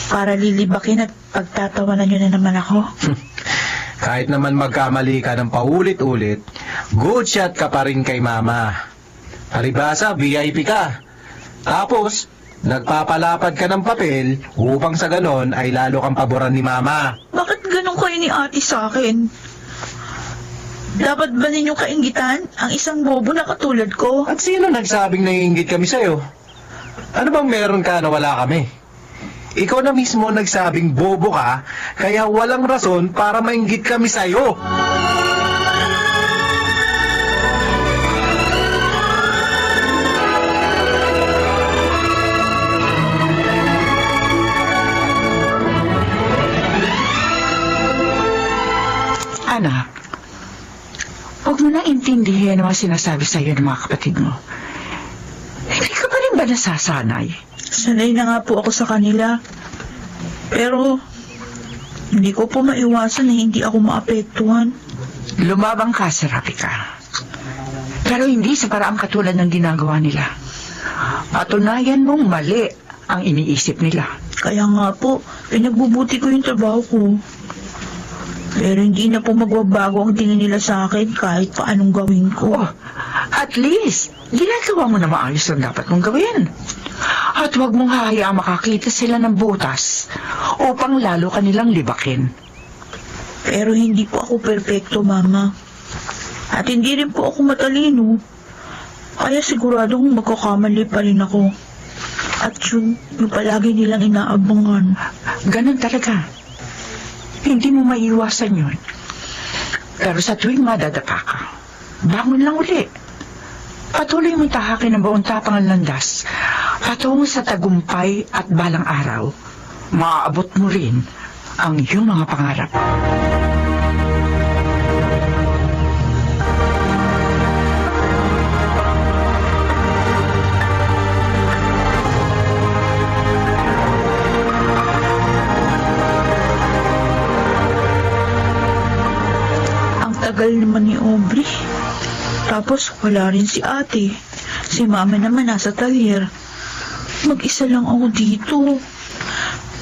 Para lilibakin at pagtatawanan nyo na naman ako? Kahit naman magkamali ka ng paulit-ulit, good shot ka pa rin kay Mama. Paribasa, VIP ka. Tapos, nagpapalapad ka ng papel upang sa ganon ay lalo kang paboran ni Mama. Bakit ganun kayo ni ate sa akin? Dapat ba ninyong kaingitan ang isang bobo na katulad ko? At sino nagsabing naiinggit kami sa'yo? Ano bang meron ka na wala kami? Ikaw na mismo nagsabing bobo ka, kaya walang rason para mainggit kami sa'yo. Anak, huwag mo na intindihin ang mga sinasabi sa iyo ng mga kapatid mo. Hindi ka pa rin ba nasasanay? Sanay na nga po ako sa kanila. Pero, hindi ko po maiwasan na hindi ako maapektuhan. Lumabang ka, Serapika. Pero hindi sa paraang katulad ng ginagawa nila. Patunayan mong mali ang iniisip nila. Kaya nga po, pinagbubuti ko yung trabaho ko. Pero hindi na po magbabago ang tingin nila sa akin kahit pa anong gawin ko. Oh, at least, ginagawa mo na maayos ang dapat mong gawin. At huwag mong hahayaang makakita sila ng butas upang lalo kanilang libakin. Pero hindi po ako perpekto, Mama. At hindi rin po ako matalino. Kaya siguradong magkakamali pa rin ako. At yung palagi nilang inaabangan. Ganun talaga. Hindi mo maiiwasan yun. Pero sa tuwing madadapa ka, bangon lang uli. Patuloy mong tahakin ang buong tapang ang landas patungo sa tagumpay at balang araw. Maaabot mo rin ang iyong mga pangarap. Tagal naman ni Aubrey. Tapos wala rin si ate. Si Mama naman nasa talyer. Mag-isa lang ako dito.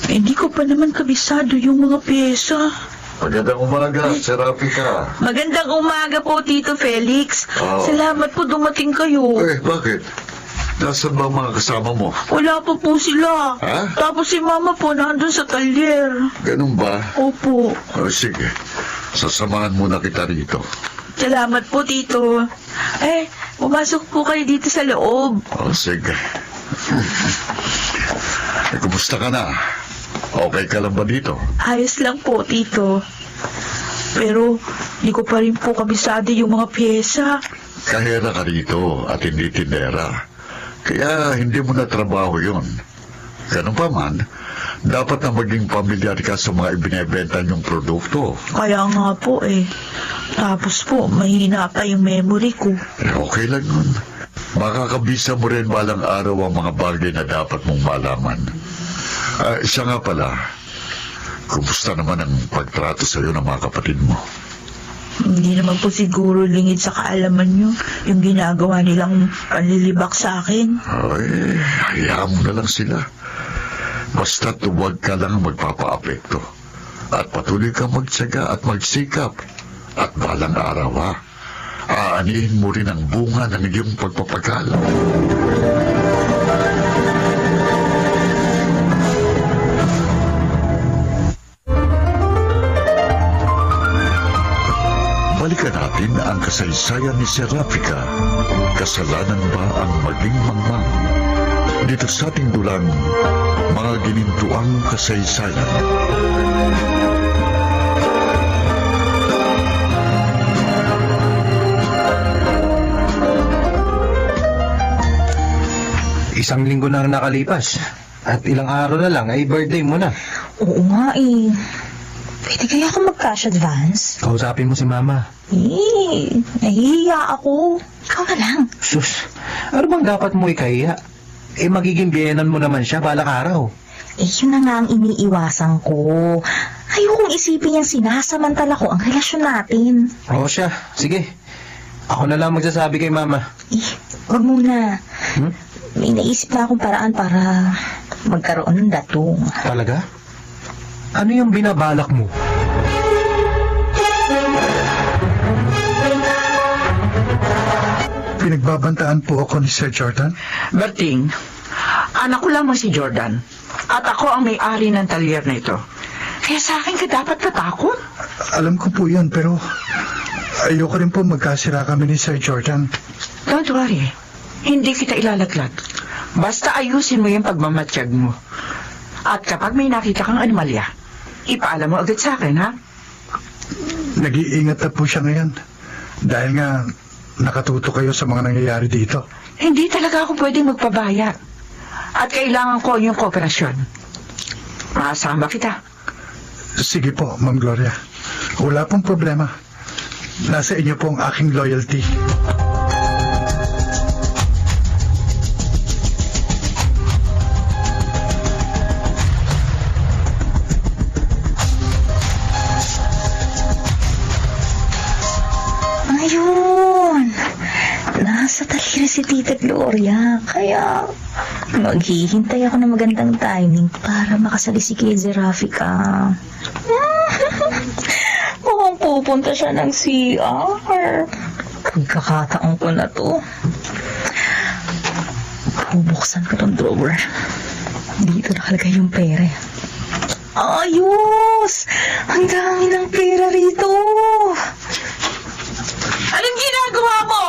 Hindi ko pa naman kabisado yung mga pyesa. Magandang umaga, Serapika. Magandang umaga po, Tito Felix. Oh. Salamat po dumating kayo. Bakit? Nasaan ba ang mga kasama mo? Wala pa po sila. Ha? Tapos si Mama po nandun sa talyer. Ganun ba? Opo. Sige, sasamahan muna kita rito. Salamat po, Tito. Pumasok po kayo dito sa loob. Sige. Kumusta ka na? Okay ka lang ba dito? Ayos lang po, Tito. Pero, di ko pa rin po kabisado yung mga pyesa. Kahera ka dito at hindi tindera. Kaya hindi mo na trabaho yun. Ganun pa man, dapat na maging pamilyar ka sa mga ibinebenta niyong produkto. Kaya nga po Tapos po, mahina pa yung memory ko. Okay lang yun. Makakabisa mo rin balang araw ang mga bagay na dapat mong malaman. Siya nga pala, kumusta naman ang pagtrato sa'yo ng mga kapatid mo? Hindi naman po siguro lingid sa kaalaman nyo yung ginagawa nilang panlilibak sa akin. Hayaan mo na lang sila. Basta tuwag ka lang magpapaapekto. At patuloy kang magtsaga at magsikap. At balang araw aanihin mo rin ang bunga ng iyong pagpapagal. Balikan natin ang kasaysayan ni Serapika. Kasalanan ba ang maging mangmang? Dito sa ating dulang, mga ginintuang kasaysayan. Isang linggo na nakalipas. At ilang araw na lang ay birthday mo na. Oo nga Pwede kaya ako mag-cash advance? Kausapin mo si Mama. Nahihiya ako. Ikaw na lang. Sus, ano bang dapat mo ikahiya? magiging biyenan mo naman siya balang araw. Yun na nga ang iniiwasan ko. Ayokong isipin niyang sinasamantala ko ang relasyon natin. Oo siya, sige. Ako na lang magsasabi kay Mama. Wag muna. Hmm? May naisip na akong paraan para magkaroon ng datong. Talaga? Ano yung binabalak mo? Pinagbabantaan po ako ni Sir Jordan. Berting, anak ko lamang si Jordan. At ako ang may-ari ng talyer na ito. Kaya sa akin ka dapat katakot. Alam ko po yun, pero ayoko rin po magkasira kami ni Sir Jordan. Don't worry. Hindi kita ilalaglag. Basta ayusin mo yung pagmamatsyag mo. At kapag may nakita kang animalya, ipaalam mo agad sa akin, ha? Nag-iingat na po siya ngayon. Dahil nga nakatuto kayo sa mga nangyayari dito. Hindi talaga ako pwedeng magpabaya. At kailangan ko yung kooperasyon. Makasama kita. Sige po, Ma'am Gloria. Wala pong problema. Nasa inyo po ang aking loyalty. Ayun! Nasa talira si Tita Gloria. Kaya maghihintay ako ng magandang timing para makasali si Kay Rafika. Mukhang pupunta siya ng CR. Pagkakataon ko na to. Bubuksan ko tong drawer. Dito nakalagay yung pera. Ayos! Ang dami ng pera rito! Anong ginagawa mo?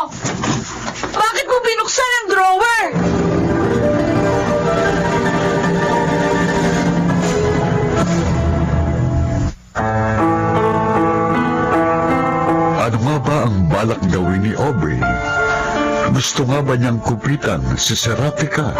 Bakit mo binuksan ang drawer? Ano nga ba ang balak gawin ni Aubrey? Gusto nga ba niyang kupitan si Serapika?